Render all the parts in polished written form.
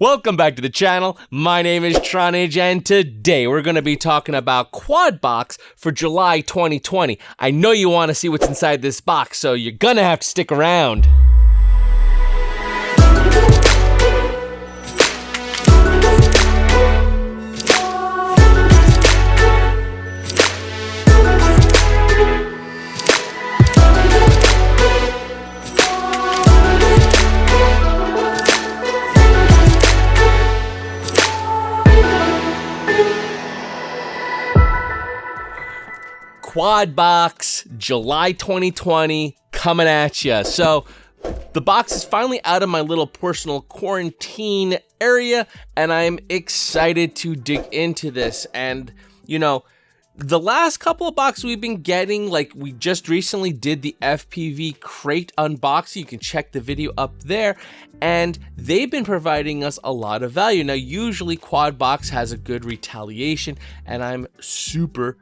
Welcome back to the channel. My name is Tronage, and today we're going to be talking about Quad Box for July 2020. I know you want to see what's inside this box, so you're going to have to stick around. Quad Box, July 2020, coming at ya. So, the box is finally out of my little personal quarantine area, and I'm excited to dig into this. And, you know, the last couple of boxes we've been getting, like we just recently did the FPV crate unboxing. You can check the video up there, and they've been providing us a lot of value. Now, usually Quad Box has a good retaliation, and I'm super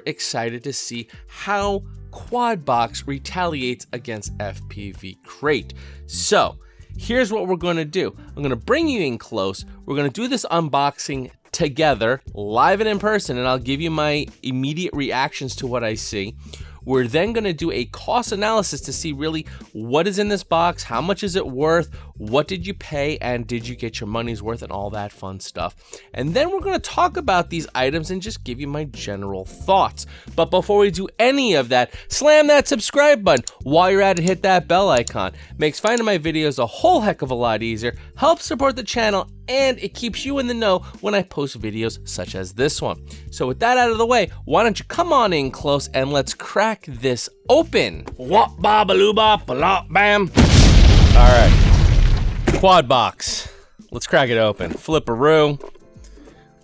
excited to see how Quad Box retaliates against FPV crate. So, here's what we're going to do. I'm going to bring you in close. We're going to do this unboxing together, live and in person, and I'll give you my immediate reactions to what I see. We're then going to do a cost analysis to see really what is in this box, how much is it worth, what did you pay, and did you get your money's worth, and all that fun stuff. And then we're going to talk about these items and just give you my general thoughts. But before we do any of that, slam that subscribe button. While you're at it, hit that bell icon. Makes finding my videos a whole heck of a lot easier, helps support the channel, and it keeps you in the know when I post videos such as this one. So with that out of the way, why don't you come on in close and let's crack this open. Wop babalooba balop bam. All right, Quad Box. Let's crack it open. Flipperoo.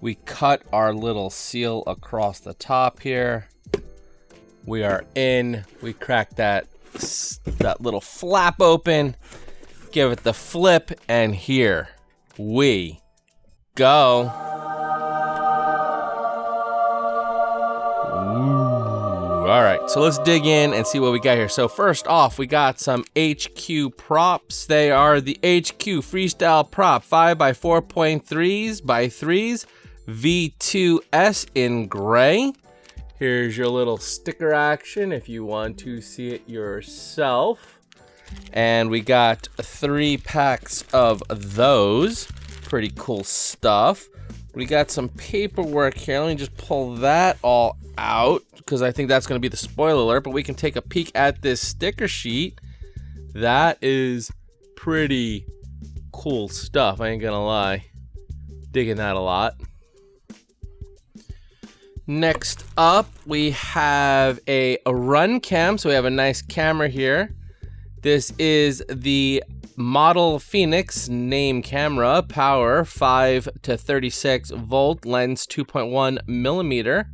We cut our little seal across the top here. We are in. We crack that little flap open. Give it the flip, and here we go. Ooh. All right, so let's dig in and see what we got here. So first off, we got some HQ props. They are the HQ Freestyle Prop 5x4.3s by 3s V2S in gray. Here's your little sticker action if you want to see it yourself. And we got 3 packs of those. Pretty cool stuff. We got some paperwork here. Let me just pull that all out because I think that's going to be the spoiler alert. But we can take a peek at this sticker sheet. That is pretty cool stuff. I ain't going to lie. Digging that a lot. Next up, we have a Runcam. So we have a nice camera here. This is the Model Phoenix name camera, power 5 to 36 volt, lens 2.1 millimeter.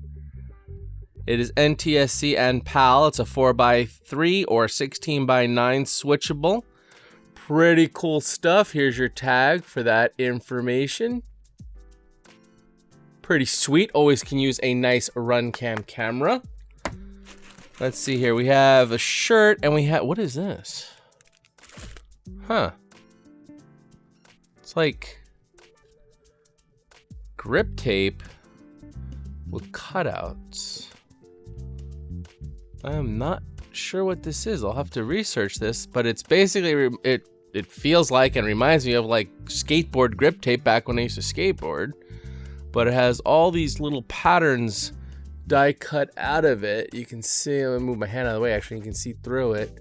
It is NTSC and PAL. It's a 4x3 or 16x9 switchable. Pretty cool stuff. Here's your tag for that information. Pretty sweet. Always can use a nice Runcam camera. Let's see here. We have a shirt and we have, what is this? Huh. It's like grip tape with cutouts. I'm not sure what this is. I'll have to research this, but it's basically, it feels like and reminds me of like skateboard grip tape back when I used to skateboard, but it has all these little patterns die cut out of it. You can see, I'm gonna move my hand out of the way, actually, you can see through it.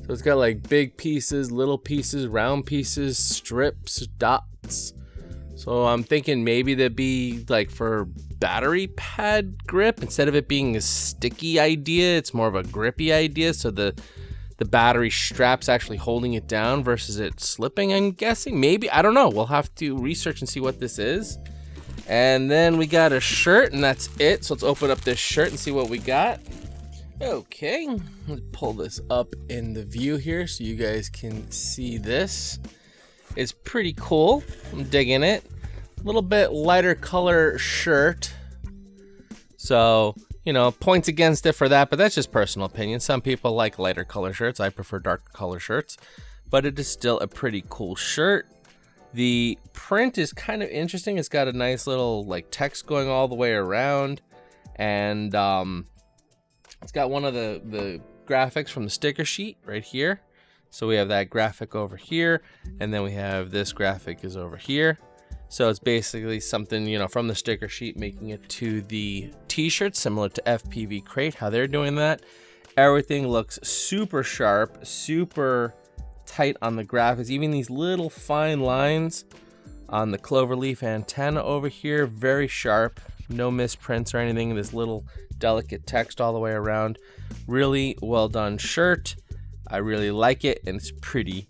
So it's got like big pieces, little pieces, round pieces, strips, dots. So I'm thinking maybe that'd be like for battery pad grip. Instead of it being a sticky idea, it's more of a grippy idea. So the battery strap's actually holding it down versus it slipping, I'm guessing. Maybe, I don't know. We'll have to research and see what this is. And then we got a shirt, and that's it. So let's open up this shirt and see what we got. Okay, let's pull this up in the view here so you guys can see this. It's pretty cool. I'm digging it. A little bit lighter color shirt. So, you know, points against it for that, but that's just personal opinion. Some people like lighter color shirts. I prefer darker color shirts, but it is still a pretty cool shirt. The print is kind of interesting. It's got a nice little like text going all the way around, and it's got one of the graphics from the sticker sheet right here. So we have that graphic over here, and then we have this graphic is over here. So it's basically something, you know, from the sticker sheet making it to the t-shirt, similar to FPV Crate, how they're doing that. Everything looks super sharp, super tight on the graphics. Even these little fine lines on the cloverleaf antenna over here, very sharp. No misprints or anything. This little delicate text all the way around. Really well done shirt. I really like it, and it's pretty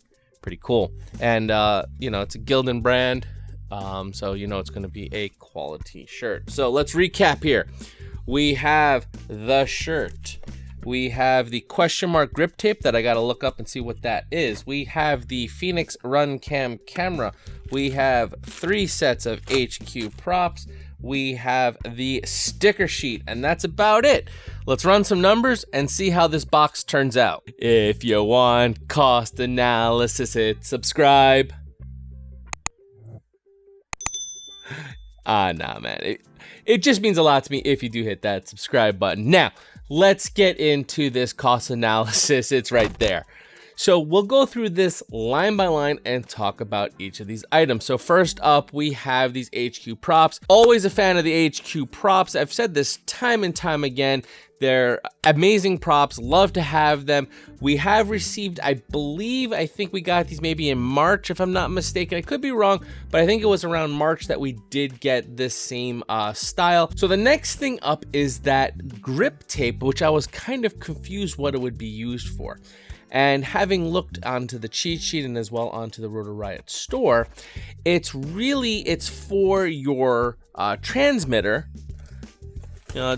cool. And you know, it's a Gildan brand, so you know it's going to be a quality shirt. So let's recap here. We have the shirt. We have the question mark grip tape that I got to look up and see what that is. We have the Phoenix Runcam camera. We have 3 sets of HQ props. We have the sticker sheet, and that's about it. Let's run some numbers and see how this box turns out. If you want cost analysis, hit subscribe. Nah, man. It just means a lot to me if you do hit that subscribe button. Now, let's get into this cost analysis. It's right there. So we'll go through this line by line and talk about each of these items. So first up, we have these HQ props. Always a fan of the HQ props. I've said this time and time again. They're amazing props. Love to have them. We have received, I think we got these maybe in March, if I'm not mistaken. I could be wrong, but I think it was around March that we did get this same style. So the next thing up is that grip tape, which I was kind of confused what it would be used for. And having looked onto the cheat sheet and as well onto the Rotor Riot store, it's for your transmitter. You know,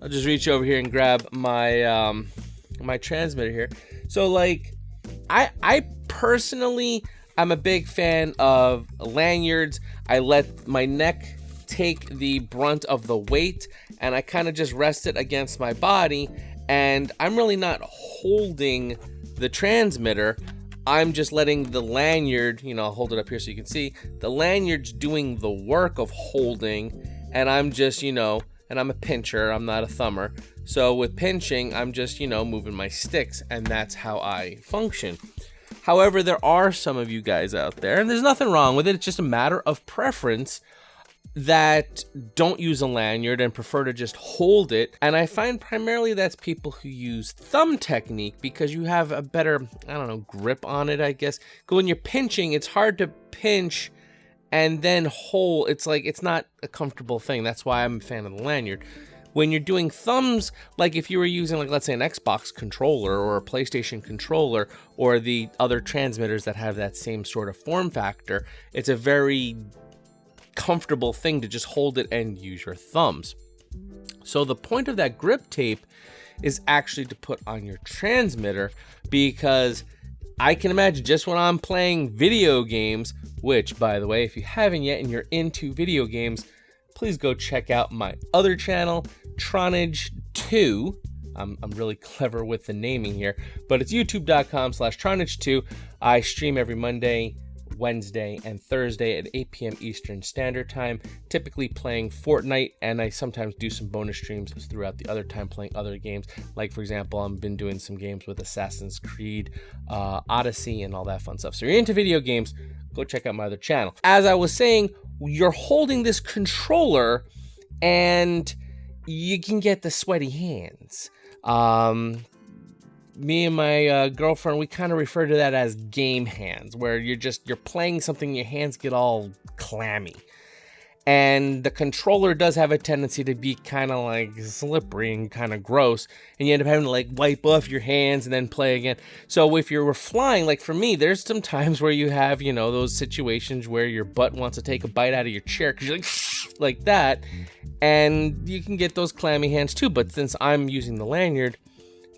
I'll just reach over here and grab my my transmitter here. So like, I personally, I'm a big fan of lanyards. I let my neck take the brunt of the weight, and I kind of just rest it against my body, and I'm really not holding the transmitter. I'm just letting the lanyard, you know, I'll hold it up here so you can see, the lanyard's doing the work of holding, and I'm just, you know, and I'm a pincher, I'm not a thumber. So with pinching, I'm just, you know, moving my sticks, and that's how I function. However, there are some of you guys out there, and there's nothing wrong with it, it's just a matter of preference, that don't use a lanyard and prefer to just hold it. And I find primarily that's people who use thumb technique, because you have a better, I don't know, grip on it, I guess. When you're pinching, it's hard to pinch and then hold. It's like, it's not a comfortable thing. That's why I'm a fan of the lanyard. When you're doing thumbs, like if you were using, like, let's say an Xbox controller or a PlayStation controller or the other transmitters that have that same sort of form factor, it's a very comfortable thing to just hold it and use your thumbs. So the point of that grip tape is actually to put on your transmitter, because I can imagine just when I'm playing video games, which, by the way, if you haven't yet and you're into video games, please go check out my other channel, Tronage 2. I'm really clever with the naming here, but it's youtube.com/Tronage2. I stream every Monday, Wednesday, and Thursday at 8 p.m. Eastern Standard Time, typically playing Fortnite, and I sometimes do some bonus streams throughout the other time playing other games. Like, for example, I've been doing some games with Assassin's Creed, Odyssey, and all that fun stuff. So if you're into video games, go check out my other channel. As I was saying, you're holding this controller, and you can get the sweaty hands. Me and my girlfriend, we kind of refer to that as game hands, where you're playing something, your hands get all clammy. And the controller does have a tendency to be kind of like slippery and kind of gross, and you end up having to like wipe off your hands and then play again. So if you're flying, like for me, there's some times where you have, you know, those situations where your butt wants to take a bite out of your chair because you're like that, and you can get those clammy hands too. But since I'm using the lanyard,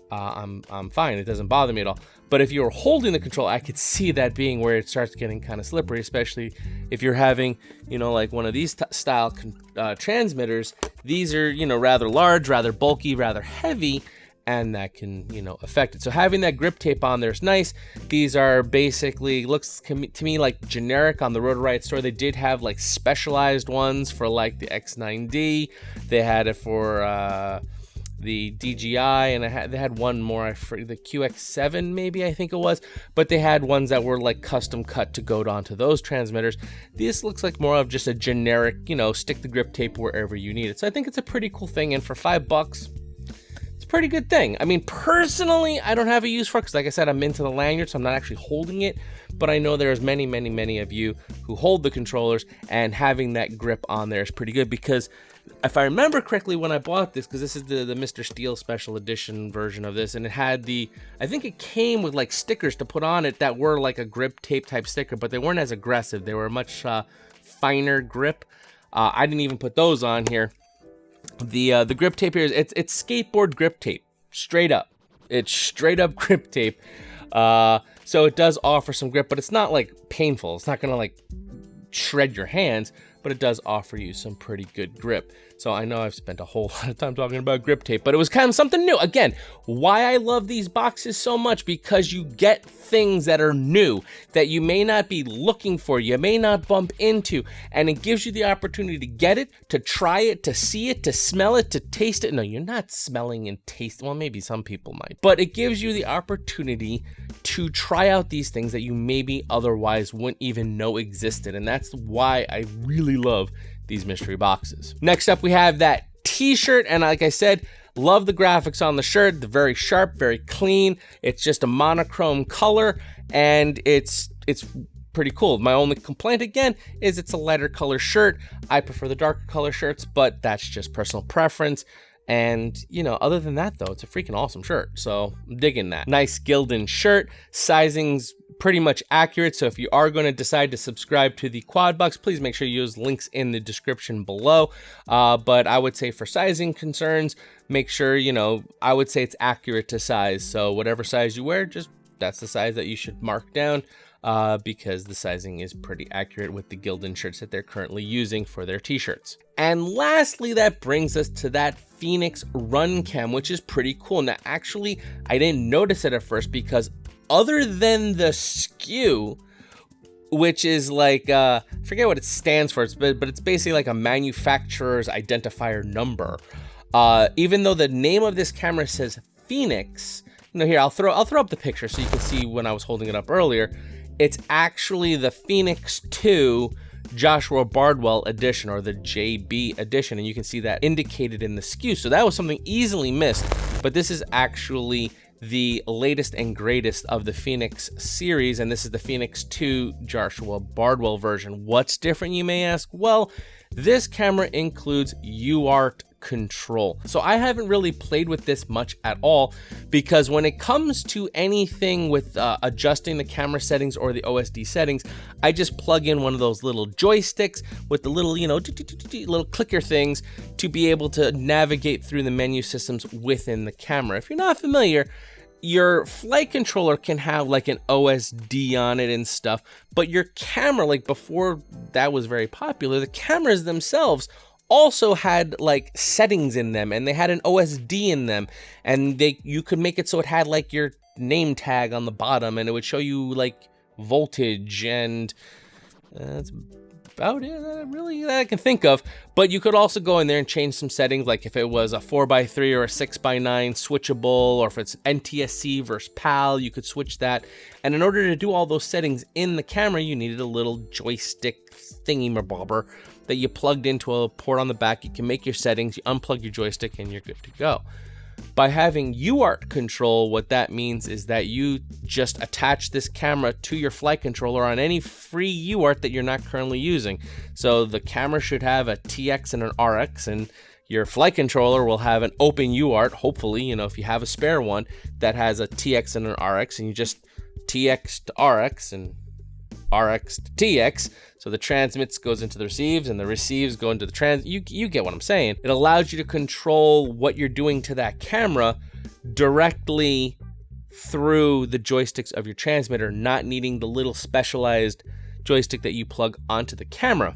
I'm fine. It doesn't bother me at all. But if you're holding the control, I could see that being where it starts getting kind of slippery, especially if you're having, you know, like one of these style transmitters. These are, you know, rather large, rather bulky, rather heavy, and that can, you know, affect it. So having that grip tape on there is nice. These are basically, looks to me like generic on the Rotor store. They did have like specialized ones for like the X9D. They had it for the DJI, and they had one more, the QX7 maybe, I think it was, but they had ones that were like custom cut to go onto those transmitters. This looks like more of just a generic, you know, stick the grip tape wherever you need it. So I think it's a pretty cool thing, and for $5, it's a pretty good thing. I mean, personally, I don't have a use for it because, like I said, I'm into the lanyard, so I'm not actually holding it, but I know there's many of you who hold the controllers, and having that grip on there is pretty good, because if I remember correctly, when I bought this, because this is the Mr. Steel Special Edition version of this, and it had the, I think it came with like stickers to put on it that were like a grip tape type sticker, but they weren't as aggressive. They were much finer grip. I didn't even put those on here. The grip tape here is it's skateboard grip tape, straight up. It's straight up grip tape. So it does offer some grip, but it's not like painful. It's not gonna like shred your hands, but it does offer you some pretty good grip. So I know I've spent a whole lot of time talking about grip tape, but it was kind of something new. Again, why I love these boxes so much, because you get things that are new that you may not be looking for, you may not bump into, and it gives you the opportunity to get it, to try it, to see it, to smell it, to taste it. No, you're not smelling and tasting. Well, maybe some people might, but it gives you the opportunity to try out these things that you maybe otherwise wouldn't even know existed. And that's why I really love these mystery boxes. Next up, we have that t-shirt, and like I said, love the graphics on the shirt. They're very sharp, very clean. It's just a monochrome color, and it's pretty cool. My only complaint, again, is it's a lighter color shirt. I prefer the darker color shirts, but that's just personal preference. And, you know, other than that, though, it's a freaking awesome shirt. So I'm digging that. Nice Gildan shirt. Sizing's pretty much accurate. So if you are going to decide to subscribe to the Quad Box, please make sure you use links in the description below. But I would say for sizing concerns, make sure, you know, I would say it's accurate to size. So whatever size you wear, just that's the size that you should mark down. Because the sizing is pretty accurate with the Gildan shirts that they're currently using for their t-shirts. And lastly, that brings us to that Phoenix Runcam, which is pretty cool. Now, actually, I didn't notice it at first because other than the SKU, which is like, I forget what it stands for, but it's basically like a manufacturer's identifier number. Even though the name of this camera says Phoenix, you know, here, I'll throw up the picture so you can see when I was holding it up earlier. It's actually the Phoenix 2 Joshua Bardwell edition, or the JB edition, and you can see that indicated in the SKU. So that was something easily missed, but this is actually the latest and greatest of the Phoenix series, and this is the Phoenix 2 Joshua Bardwell version. What's different, you may ask? Well, this camera includes UART control. So I haven't really played with this much at all, because when it comes to anything with adjusting the camera settings or the OSD settings, I just plug in one of those little joysticks with the little, you know, little clicker things to be able to navigate through the menu systems within the camera. If you're not familiar, your flight controller can have like an OSD on it and stuff, but your camera, like before that was very popular, the cameras themselves also had like settings in them, and they had an OSD in them, and you could make it so it had like your name tag on the bottom, and it would show you like voltage, and that's about it that I can think of. But you could also go in there and change some settings, like if it was a 4x3 or a 6x9 switchable, or if it's NTSC versus PAL, you could switch that. And in order to do all those settings in the camera, you needed a little joystick thingy-mabobber that you plugged into a port on the back. You can make your settings, you unplug your joystick, and you're good to go. By having UART control, what that means is that you just attach this camera to your flight controller on any free UART that you're not currently using. So the camera should have a TX and an RX, and your flight controller will have an open UART, hopefully, you know, if you have a spare one that has a TX and an RX, and you just TX to RX and RX to TX. So the transmits goes into the receives, and the receives go into the trans. You get what I'm saying. It allows you to control what you're doing to that camera directly through the joysticks of your transmitter, not needing the little specialized joystick that you plug onto the camera.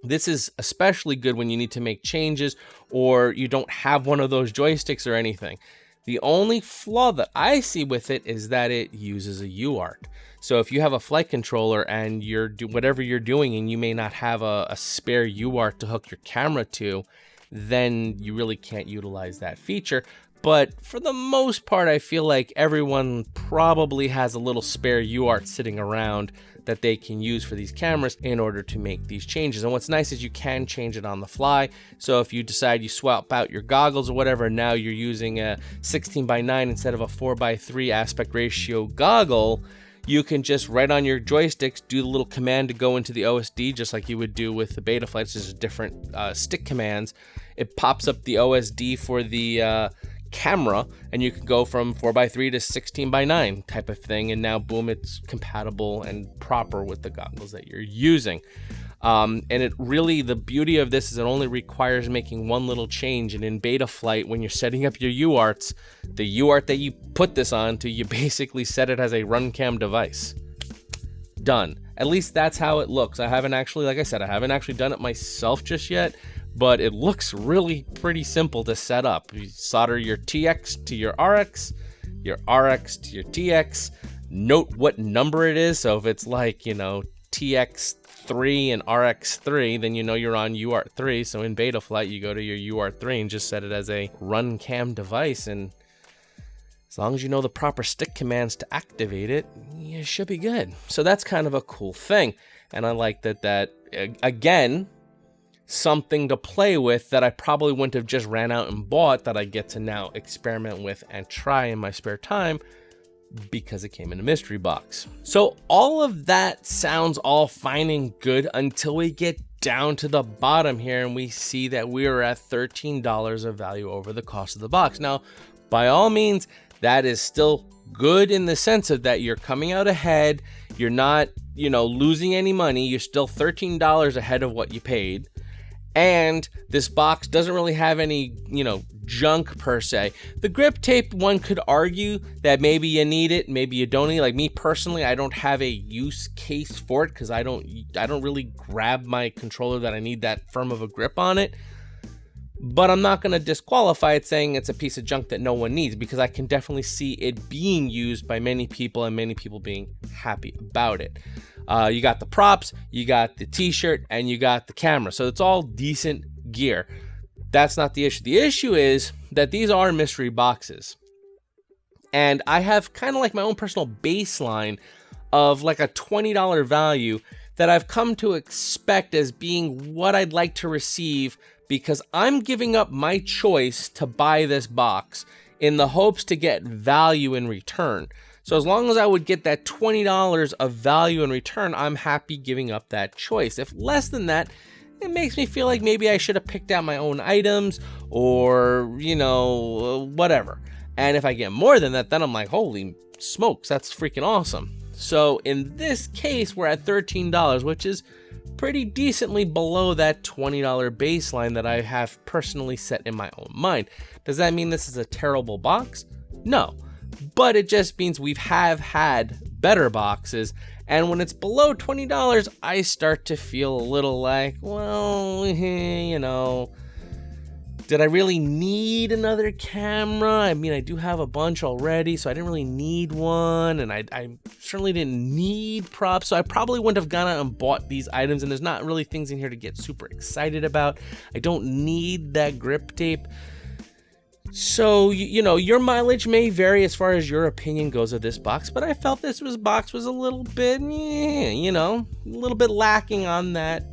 This is especially good when you need to make changes or you don't have one of those joysticks or anything. The only flaw that I see with it is that it uses a UART. So if you have a flight controller and whatever you're doing and you may not have a spare UART to hook your camera to, then you really can't utilize that feature. But for the most part, I feel like everyone probably has a little spare UART sitting around that they can use for these cameras in order to make these changes. And what's nice is you can change it on the fly. So if you decide you swap out your goggles or whatever, now you're using a 16:9 instead of a 4:3 aspect ratio goggle, you can just right on your joysticks do the little command to go into the OSD, just like you would do with the beta flights. There's different stick commands. It pops up the OSD for the camera, and you can go from 4:3 to 16:9 type of thing, and now boom, it's compatible and proper with the goggles that you're using. And it really, the beauty of this is it only requires making one little change, and in beta flight, when you're setting up your UARTs, the UART that you put this onto, you basically set it as a Runcam device. Done. At least that's how it looks. I haven't actually, like I said, I haven't actually done it myself just yet, but it looks really pretty simple to set up. You solder your TX to your RX to your TX, note what number it is. So if it's like, you know, TX3 and RX3, then you know you're on UART3. So in beta flight, you go to your UART3 and just set it as a Runcam device. And as long as you know the proper stick commands to activate it, you should be good. So that's kind of a cool thing. And I like that again, something to play with that I probably wouldn't have just ran out and bought, that I get to now experiment with and try in my spare time because it came in a mystery box. So all of that sounds all fine and good until we get down to the bottom here and we see that we are at $13 of value over the cost of the box. Now, by all means, that is still good in the sense of that you're coming out ahead. You're not, you know, losing any money. You're still $13 ahead of what you paid. And this box doesn't really have any, you know, junk per se. The grip tape, one could argue that maybe you need it, maybe you don't need it. Like me personally, I don't have a use case for it because I don't really grab my controller that I need that firm of a grip on it. But I'm not going to disqualify it saying it's a piece of junk that no one needs, because I can definitely see it being used by many people and many people being happy about it. You got the props, you got the t-shirt, and you got the camera. So it's all decent gear. That's not the issue. The issue is that these are mystery boxes. And I have kind of like my own personal baseline of like a $20 value that I've come to expect as being what I'd like to receive, because I'm giving up my choice to buy this box in the hopes to get value in return. So as long as I would get that $20 of value in return, I'm happy giving up that choice. If less than that, it makes me feel like maybe I should have picked out my own items or, you know, whatever. And if I get more than that, then I'm like, holy smokes, that's freaking awesome. So in this case, we're at $13, which is pretty decently below that $20 baseline that I have personally set in my own mind. Does that mean this is a terrible box? No. But it just means we have had better boxes, and when it's below $20, I start to feel a little like, well, you know, did I really need another camera? I mean, I do have a bunch already, so I didn't really need one, and I certainly didn't need props, so I probably wouldn't have gone out and bought these items, and there's not really things in here to get super excited about. I don't need that grip tape. So, you know, your mileage may vary as far as your opinion goes of this box, but I felt this box was a little bit, you know, a little bit lacking on that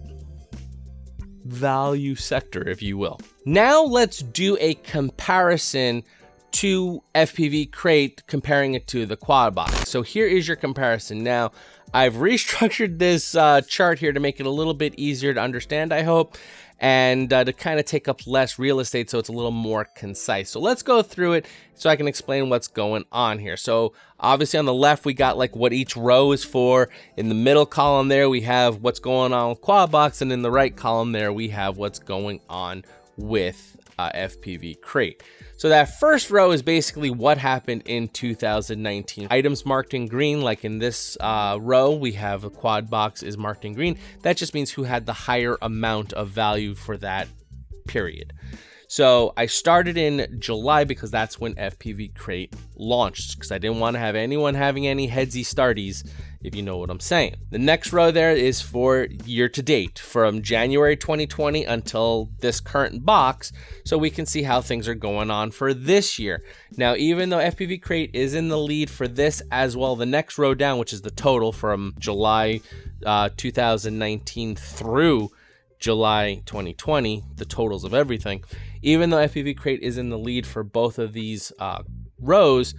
value sector, if you will. Now let's do a comparison to FPV Crate, comparing it to the quad box. So here is your comparison. Now, I've restructured this chart here to make it a little bit easier to understand, I hope, and to kind of take up less real estate so it's a little more concise. So let's go through it so I can explain what's going on here. So obviously on the left, we got like what each row is for. In the middle column there, we have what's going on with quad box, and in the right column there, we have what's going on with FPV Crate. So that first row is basically what happened in 2019. Items marked in green, like in this row, we have a quad box is marked in green. That just means who had the higher amount of value for that period. So I started in July because that's when FPV Crate launched, because I didn't want to have anyone having any headsy starties, if you know what I'm saying. The next row there is for year to date, from January 2020 until this current box, so we can see how things are going on for this year. Now, even though FPV Crate is in the lead for this as well, the next row down, which is the total from July 2019 through July 2020, the totals of everything, even though FPV Crate is in the lead for both of these rows,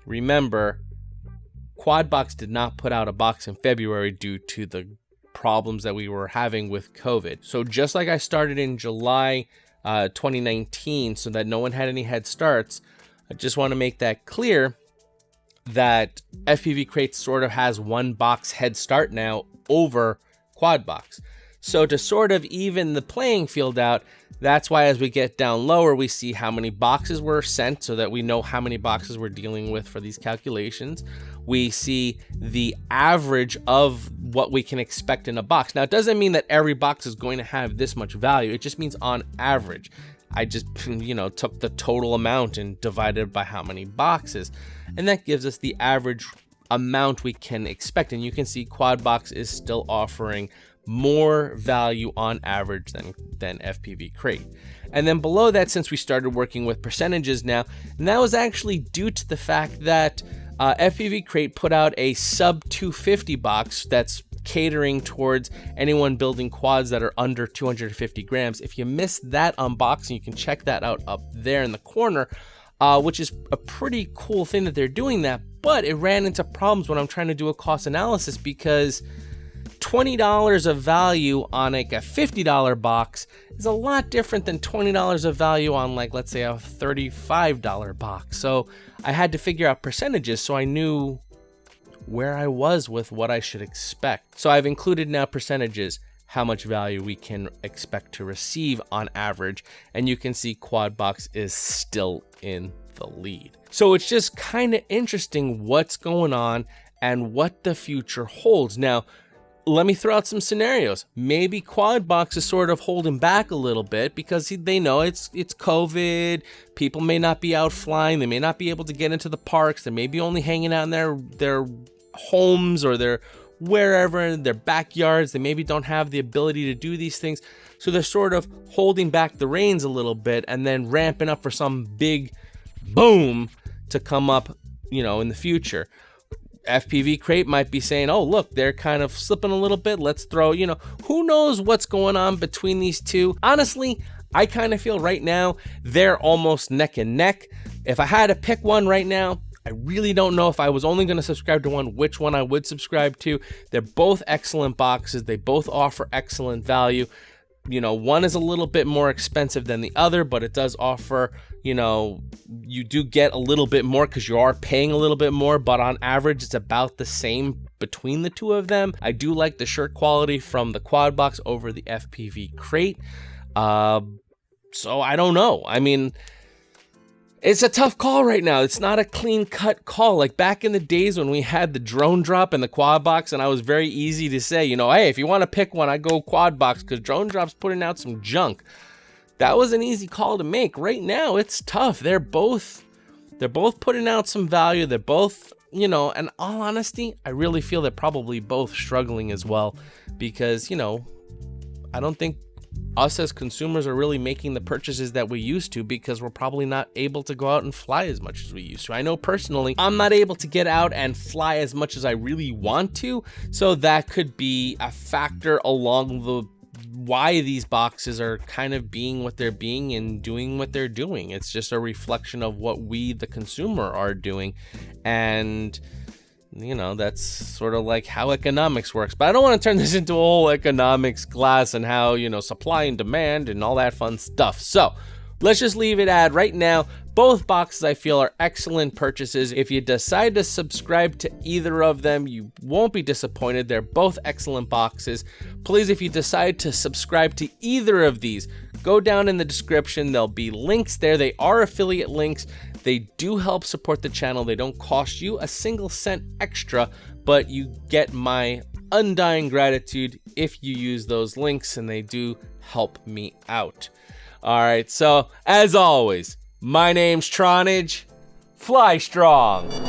remember, Quadbox did not put out a box in February due to the problems that we were having with COVID. So just like I started in July 2019 so that no one had any head starts, I just want to make that clear that FPV Crate sort of has one box head start now over Quadbox. So to sort of even the playing field out, that's why as we get down lower, we see how many boxes were sent so that we know how many boxes we're dealing with for these calculations. We see the average of what we can expect in a box. Now, it doesn't mean that every box is going to have this much value. It just means on average. I just, took the total amount and divided by how many boxes. And that gives us the average amount we can expect. And you can see Quadbox is still offering more value on average than FPV Crate. And then below that, since we started working with percentages now, and that was actually due to the fact that FPV Crate put out a sub 250 box that's catering towards anyone building quads that are under 250 grams. If you missed that unboxing, you can check that out up there in the corner, which is a pretty cool thing that they're doing that, but it ran into problems when I'm trying to do a cost analysis, because $20 of value on like a $50 box is a lot different than $20 of value on, like, let's say a $35 box. So I had to figure out percentages so I knew where I was with what I should expect. So I've included now percentages, how much value we can expect to receive on average, and you can see Quadbox is still in the lead. So it's just kind of interesting what's going on and what the future holds. Now, let me throw out some scenarios. Maybe Quadbox is sort of holding back a little bit because they know it's COVID. People may not be out flying. They may not be able to get into the parks. They may be only hanging out in their homes or their wherever, in their backyards. They maybe don't have the ability to do these things. So they're sort of holding back the reins a little bit and then ramping up for some big boom to come up, in the future. FPV Crate might be saying, oh, look, they're kind of slipping a little bit. Let's throw, who knows what's going on between these two. Honestly, I kind of feel right now they're almost neck and neck. If I had to pick one right now, I really don't know if I was only going to subscribe to one, which one I would subscribe to. They're both excellent boxes. They both offer excellent value. One is a little bit more expensive than the other, but it does offer, you do get a little bit more because you are paying a little bit more, but on average, it's about the same between the two of them. I do like the shirt quality from the Quadbox over the FPV Crate. So I don't know. I mean, it's a tough call right now. It's not a clean-cut call. Like back in the days when we had the drone drop and the Quadbox, and I was very easy to say, hey, if you want to pick one, I go Quadbox because drone drop's putting out some junk. That was an easy call to make. Right now, it's tough. They're both putting out some value. They're both, and all honesty, I really feel they're probably both struggling as well because, I don't think us as consumers are really making the purchases that we used to because we're probably not able to go out and fly as much as we used to. I know personally, I'm not able to get out and fly as much as I really want to, so that could be a factor along the why these boxes are kind of being what they're being and doing what they're doing. It's just a reflection of what we, the consumer, are doing, and that's sort of like how economics works. But I don't want to turn this into a whole economics class and how, supply and demand and all that fun stuff. So let's just leave it at right now. Both boxes I feel are excellent purchases. If you decide to subscribe to either of them, you won't be disappointed. They're both excellent boxes. Please, if you decide to subscribe to either of these, go down in the description. There'll be links there. They are affiliate links. They do help support the channel. They don't cost you a single cent extra, but you get my undying gratitude if you use those links, and they do help me out. All right, so as always, my name's Tronage. Fly strong.